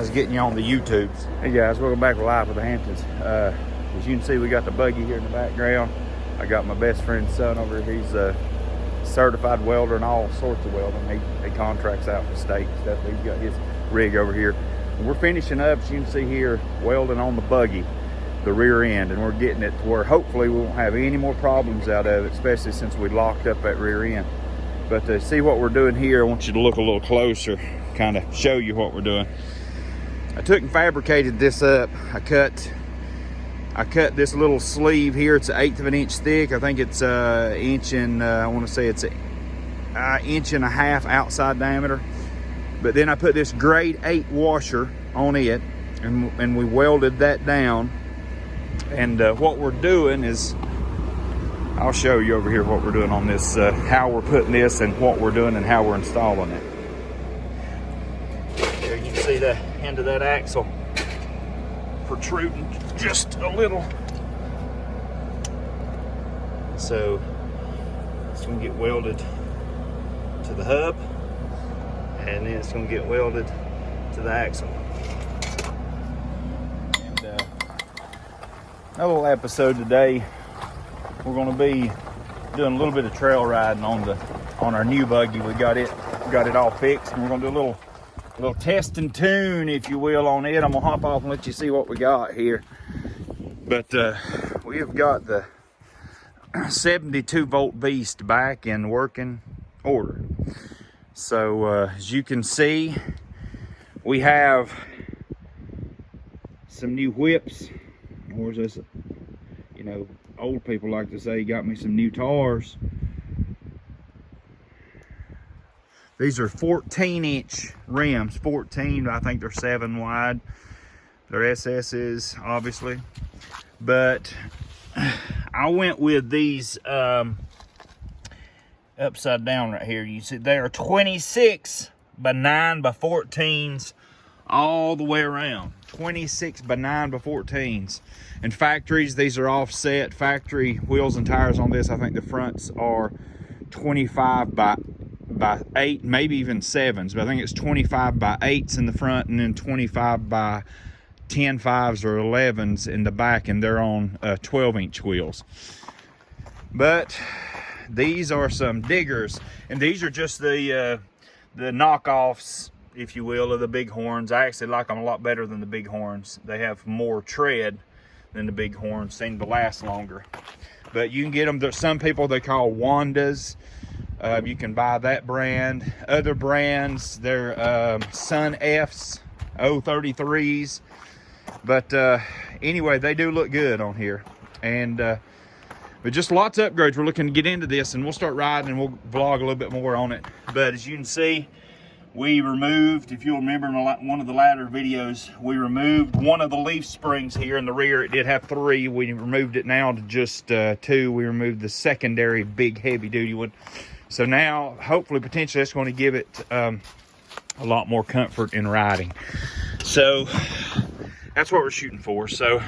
was getting you on the YouTubes. Hey guys, welcome back to Live with the Hamptons. As you can see, we got the buggy here in the background. I got my best friend's son over here. He's a certified welder and all sorts of welding. He contracts out for state and stuff. He's got his rig over here. And we're finishing up, as you can see here, welding on the buggy, the rear end, and we're getting it to where hopefully we won't have any more problems out of it, especially since we locked up that rear end. But to see what we're doing here, I want you to look a little closer, kind of show you what we're doing. I took and fabricated this up. I cut this little sleeve here. It's 1/8 of an inch thick. I think it's an inch and I want to say it's an 1.5 inches outside diameter. But then I put this grade 8 washer on it, and we welded that down. And what we're doing is, I'll show you over here what we're doing on this, how we're putting this and what we're doing and how we're installing it. There you can see the end of that axle protruding just a little. So it's going to get welded to the hub, and then it's going to get welded to the axle. And another little episode today, we're going to be doing a little bit of trail riding on our new buggy. We got it all fixed, and we're going to do a little test and tune, if you will, on it. I'm gonna hop off and let you see what we got here. But we have got the 72 volt beast back in working order. So as you can see, we have some new whips, or as this, you know, old people like to say, got me some new tars. These are 14-inch rims, 14, I think they're 7 wide. They're SS's, obviously. But I went with these upside down right here. You see, they are 26 by 9 by 14s all the way around. 26 by 9 by 14s. And factories, these are offset. Factory wheels and tires on this, I think the fronts are 25 by 8, maybe even 7s, but I think it's 25 by 8s in the front, and then 25 by 10 5s or 11s in the back, and they're on 12-inch wheels. But these are some diggers, and these are just the knockoffs, if you will, of the Bighorns. I actually like them a lot better than the Bighorns. They have more tread than the Bighorns, seem to last longer. But you can get them. There's some people they call Wandas. You can buy that brand. Other brands, they're Sun F's, 033s. But anyway, they do look good on here. And but just lots of upgrades. We're looking to get into this, and we'll start riding, and we'll vlog a little bit more on it. But as you can see, we removed, if you'll remember in one of the latter videos, we removed one of the leaf springs here in the rear. It did have 3. We removed it now to just 2. We removed the secondary big heavy duty one. So now, hopefully, potentially, that's going to give it a lot more comfort in riding. So that's what we're shooting for. So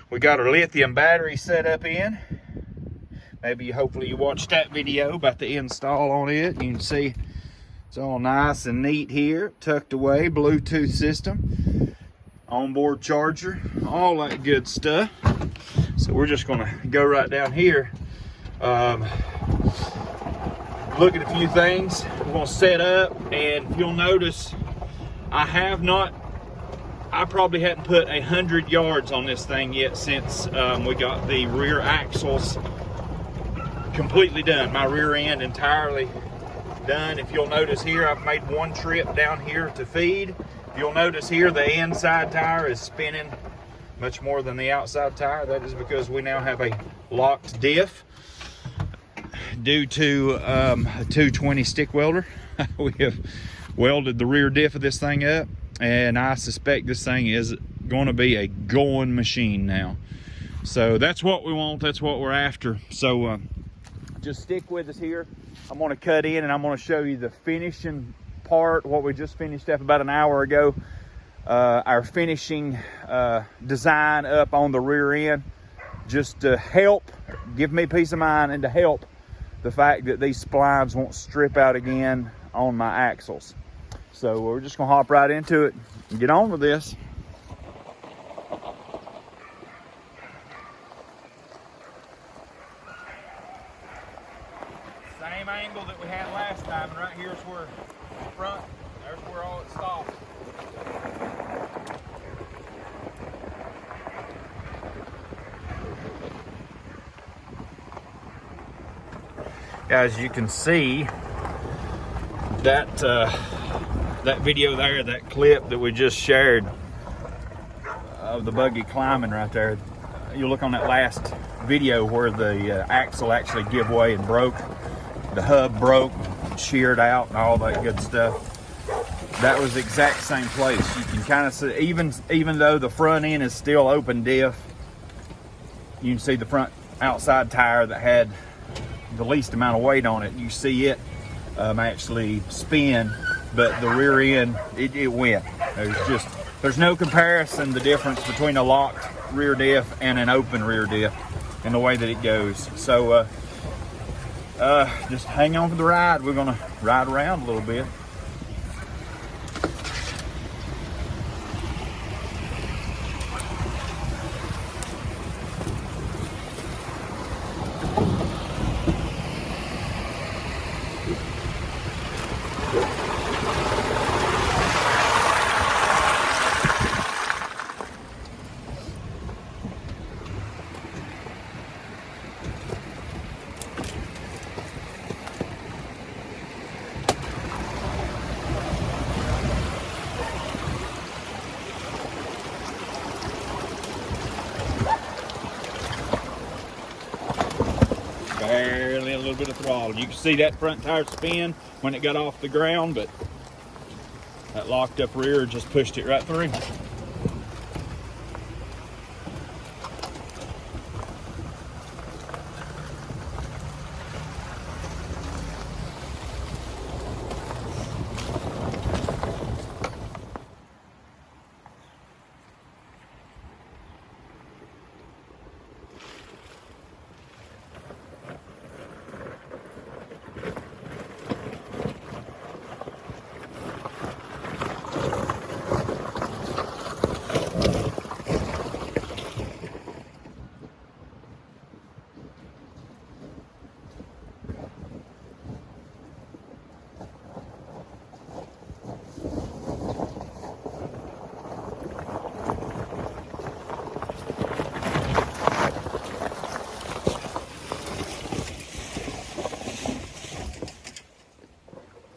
we got our lithium battery set up in. Maybe, hopefully, you watched that video about the install on it. You can see it's all nice and neat here, tucked away, Bluetooth system, onboard charger, all that good stuff. So we're just going to go right down here. Look at a few things. We're going to set up, and you'll notice I probably hadn't put 100 yards on this thing yet since we got the rear axles completely done. My rear end entirely done. If you'll notice here, I've made one trip down here to feed. If you'll notice here, the inside tire is spinning much more than the outside tire. That is because we now have a locked diff. Due to a 220 stick welder, we have welded the rear diff of this thing up, and I suspect this thing is going to be a going machine now. So that's what we want, that's what we're after. So just stick with us here. I'm going to cut in, and I'm going to show you the finishing part, what we just finished up about an hour ago. Our finishing design up on the rear end, just to help give me peace of mind, and to help the fact that these splines won't strip out again on my axles. So we're just gonna hop right into it and get on with this. Same angle that we had last time, and right here's where the front, there's where all it stops. Guys, you can see that that video there, that clip that we just shared of the buggy climbing right there. You look on that last video where the axle actually gave way and broke. The hub broke, sheared out, and all that good stuff. That was the exact same place. You can kind of see, even though the front end is still open diff, you can see the front outside tire that had the least amount of weight on it. You see it actually spin, but the rear end, it went. There's no comparison, the difference between a locked rear diff and an open rear diff in the way that it goes. So just hang on for the ride. We're gonna ride around a little bit. Barely a little bit of throttle. You can see that front tire spin when it got off the ground, but that locked up rear just pushed it right through.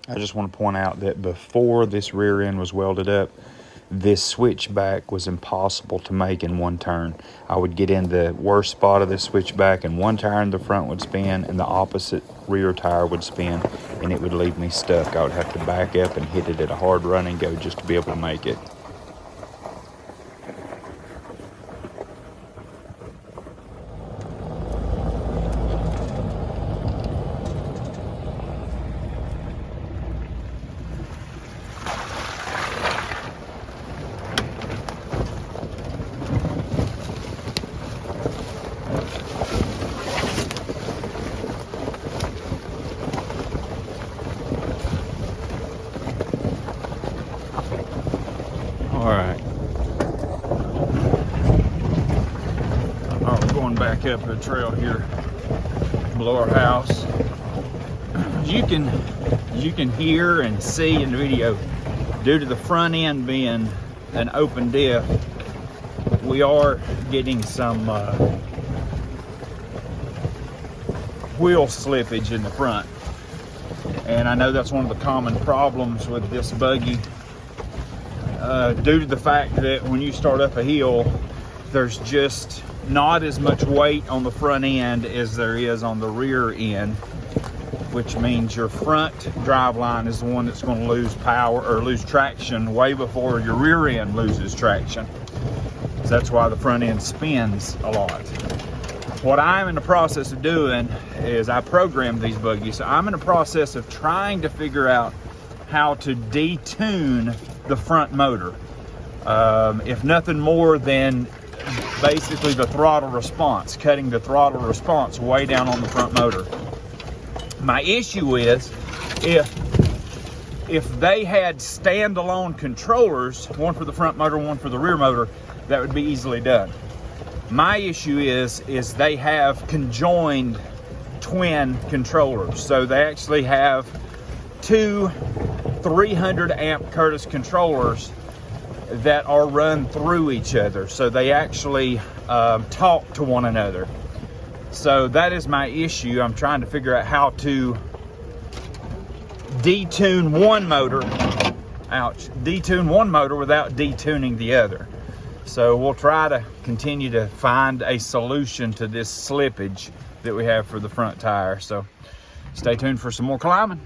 I just want to point out that before this rear end was welded up, this switchback was impossible to make in one turn. I would get in the worst spot of this switchback and one tire in the front would spin and the opposite rear tire would spin, and it would leave me stuck. I would have to back up and hit it at a hard run and go just to be able to make it. Alright. We're going back up the trail here below our house. You can hear and see in the video, due to the front end being an open diff, we are getting some wheel slippage in the front. And I know that's one of the common problems with this buggy. Due to the fact that when you start up a hill, there's just not as much weight on the front end as there is on the rear end, which means your front drive line is the one that's going to lose power or lose traction way before your rear end loses traction. So that's why the front end spins a lot. What I'm in the process of doing is I programmed these buggies. So I'm in the process of trying to figure out how to detune the front motor. If nothing more than basically the throttle response, cutting the throttle response way down on the front motor. My issue is if if they had standalone controllers, one for the front motor, one for the rear motor, that would be easily done. My issue is they have conjoined twin controllers. So they actually have two 300 amp Curtis controllers that are run through each other. So they actually talk to one another. So that is my issue. I'm trying to figure out how to detune one motor, detune one motor without detuning the other. So we'll try to continue to find a solution to this slippage that we have for the front tire. So stay tuned for some more climbing.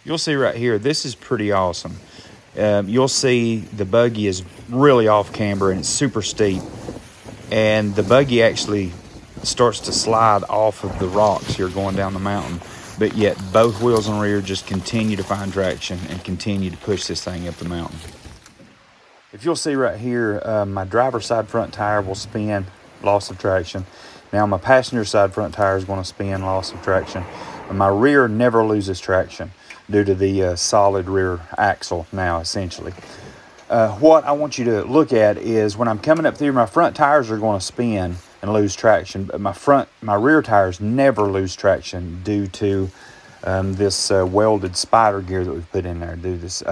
You'll see right here, this is pretty awesome. You'll see the buggy is really off camber and it's super steep. And the buggy actually starts to slide off of the rocks here going down the mountain. But yet both wheels and rear just continue to find traction and continue to push this thing up the mountain. If you'll see right here, my driver's side front tire will spin, loss of traction. Now my passenger side front tire is going to spin, loss of traction. And my rear never loses traction due to the solid rear axle now, essentially. What I want you to look at is when I'm coming up through, my front tires are going to spin and lose traction, but my rear tires never lose traction due to this welded spider gear that we've put in there to do this.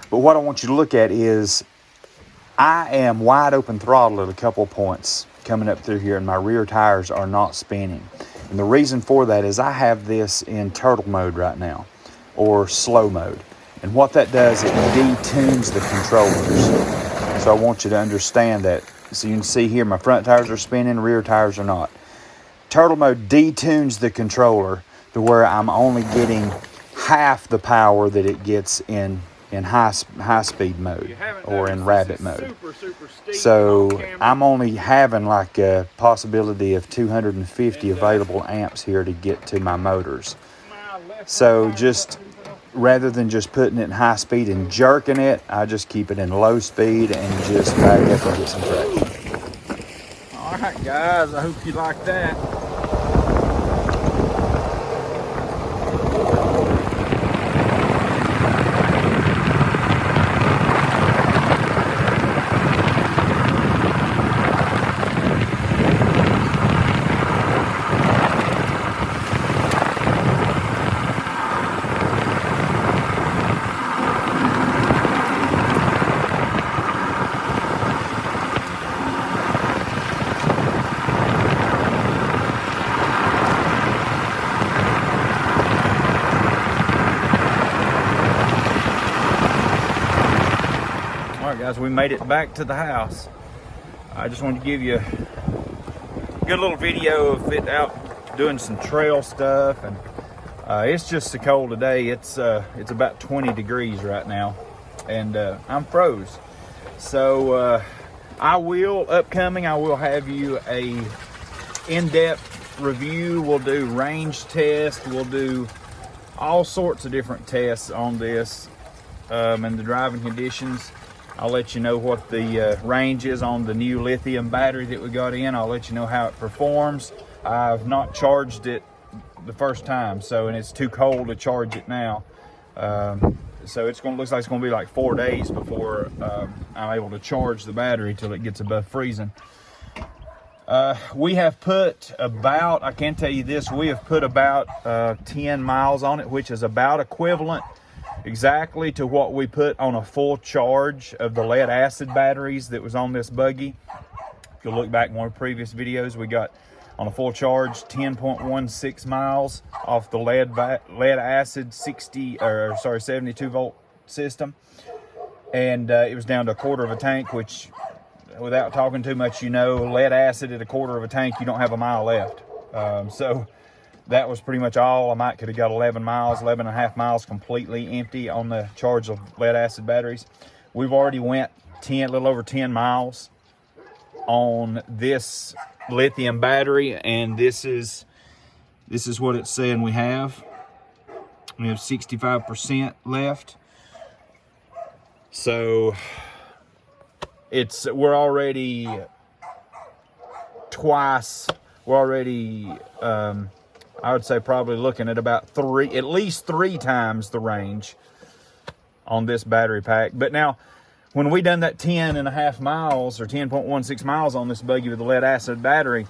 But what I want you to look at is I am wide open throttle at a couple points coming up through here, and my rear tires are not spinning. And the reason for that is I have this in turtle mode right now, or slow mode. And what that does, it detunes the controllers. So I want you to understand that. So you can see here, my front tires are spinning, rear tires are not. Turtle mode detunes the controller to where I'm only getting half the power that it gets in high speed mode or in rabbit mode. So I'm only having like a possibility of 250 available amps here to get to my motors. So just rather than just putting it in high speed and jerking it, I just keep it in low speed and just back up and get some traction. All right, guys, I hope you like that. Guys, we made it back to the house. I just wanted to give you a good little video of it out doing some trail stuff, and it's just so cold today. It's about 20 degrees right now, and I'm froze. So I will have you a in-depth review. We'll do range tests. We'll do all sorts of different tests on this and the driving conditions. I'll let you know what the range is on the new lithium battery that we got in. I'll let you know how it performs. I've not charged it the first time, and it's too cold to charge it now. So looks like it's gonna be like 4 days before I'm able to charge the battery till it gets above freezing. We have put about, I can tell you this, we have put about 10 miles on it, which is about equivalent exactly to what we put on a full charge of the lead acid batteries that was on this buggy. If you look back in one of the previous videos, we got on a full charge 10.16 miles off the lead acid 72 volt system, and it was down to a quarter of a tank, which, without talking too much, lead acid at a quarter of a tank, you don't have a mile left. So that was pretty much all. I might could have got 11 and a half miles completely empty on the charge of lead acid batteries. We've already went a little over 10 miles on this lithium battery, and this is what it's saying we have. We have 65% left. So we're already I would say probably looking at about at least three times the range on this battery pack. But now, when we done that 10.5 miles or 10.16 miles on this buggy with the lead acid battery,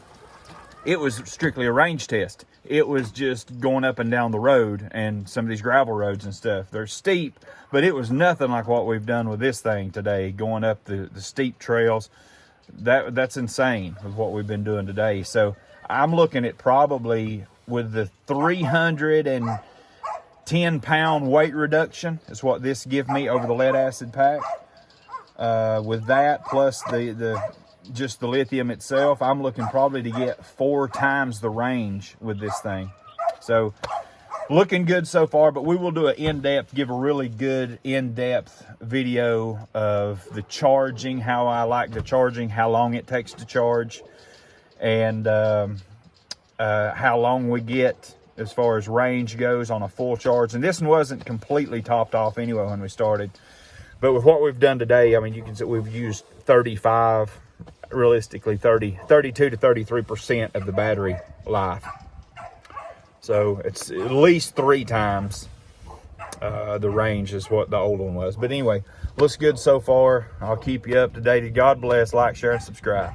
it was strictly a range test. It was just going up and down the road, and some of these gravel roads and stuff. They're steep, but it was nothing like what we've done with this thing today, going up the steep trails. That's insane with what we've been doing today. So I'm looking at probably with the 310-pound weight reduction is what this give me over the lead acid pack. With that plus just the lithium itself, I'm looking probably to get 4 times the range with this thing. So looking good so far, but we will do give a really good in-depth video of the charging, how I like the charging, how long it takes to charge, and how long we get as far as range goes on a full charge. And this one wasn't completely topped off anyway when we started. But with what we've done today, I mean, you can see we've used 35, realistically 32 to 33% of the battery life. So it's at least 3 times the range is what the old one was. But anyway, looks good so far. I'll keep you up to date. God bless. Like, share, and subscribe.